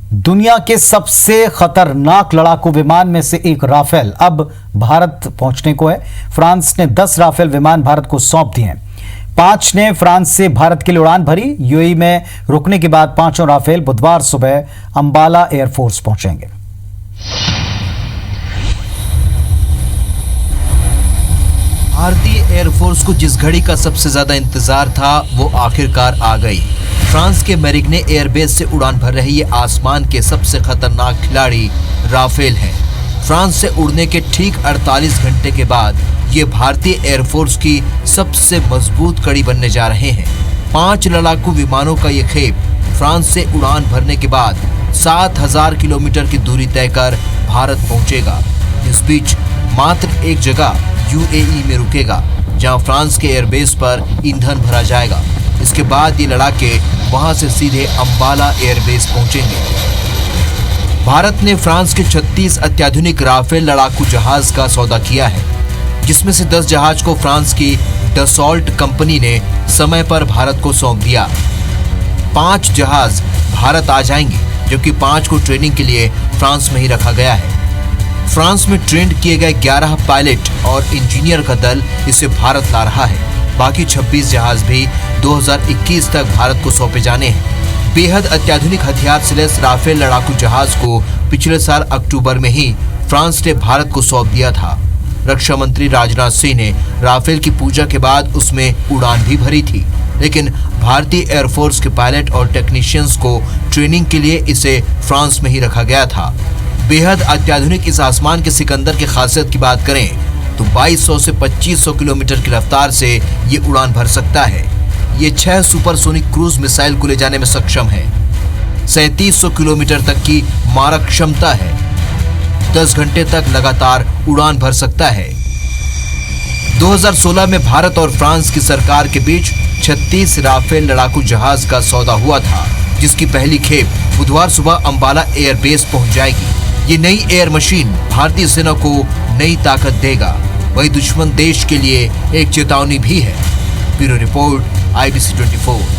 दुनिया के सबसे खतरनाक लड़ाकू विमान में से एक राफेल अब भारत पहुंचने को है। फ्रांस ने 10 राफेल विमान भारत को सौंप दिए हैं। 5 ने फ्रांस से भारत के लिए उड़ान भरी। यूएई में रुकने के बाद पांचों राफेल बुधवार सुबह अंबाला एयरफोर्स पहुंचेंगे। भारतीय एयरफोर्स को जिस घड़ी का सबसे ज्यादा इंतजार था वो आखिरकार आ गई। फ्रांस के मेरिग्ने एयरबेस से उड़ान भर रहे ये आसमान के सबसे खतरनाक खिलाड़ी राफेल हैं। फ्रांस से उड़ने के ठीक 48 घंटे के बाद ये भारतीय एयरफोर्स की सबसे मजबूत कड़ी बनने जा रहे हैं। 5 लड़ाकू विमानों का ये खेप फ्रांस से उड़ान भरने के बाद 7000 किलोमीटर की दूरी तय कर भारत पहुंचेगा। इस बीच मात्र एक जगह यूएई में रुकेगा, जहां फ्रांस के एयरबेस पर ईंधन भरा जाएगा। इसके बाद ये लड़ाके वहां से सीधे अंबाला एयरबेस पहुंचेंगे। भारत ने फ्रांस के 36 अत्याधुनिक राफेल लड़ाकू जहाज का सौदा किया है, जिसमें से 10 जहाज को फ्रांस की डसॉल्ट कंपनी ने समय पर भारत को सौंप दिया। 5 जहाज भारत आ जाएंगे, जबकि 5 को ट्रेनिंग के लिए फ्रांस में ही रखा गया है। फ्रांस में ट्रेंड किए गए 11 पायलट और इंजीनियर का दल इसे भारत ला रहा है। बाकी 26 जहाज भी 2021 तक भारत को सौंपे जाने हैं। बेहद अत्याधुनिक हथियार से लैस राफेल लड़ाकू जहाज को पिछले साल अक्टूबर में ही फ्रांस ने भारत को सौंप दिया था। रक्षा मंत्री राजनाथ सिंह ने राफेल की पूजा के बाद उसमें उड़ान भी भरी थी, लेकिन भारतीय एयरफोर्स के पायलट और टेक्नीशियंस को ट्रेनिंग के लिए इसे फ्रांस में ही रखा गया था। बेहद अत्याधुनिक इस आसमान के सिकंदर की खासियत की बात करें तो 2200 से 2500 किलोमीटर की रफ्तार से ये उड़ान भर सकता है। ये 6 सुपरसोनिक क्रूज मिसाइल को ले जाने में सक्षम है। 3700 किलोमीटर तक की मारक क्षमता है। 10 घंटे तक लगातार उड़ान भर सकता है। 2016 में भारत और फ्रांस की सरकार के बीच 36 राफेल लड़ाकू जहाज का सौदा हुआ था, जिसकी पहली खेप बुधवार सुबह अंबाला एयरबेस पहुंच जाएगी। ये नई एयर मशीन भारतीय सेना को नई ताकत देगा, वही दुश्मन देश के लिए एक चेतावनी भी है। Bureau report, IBC 24।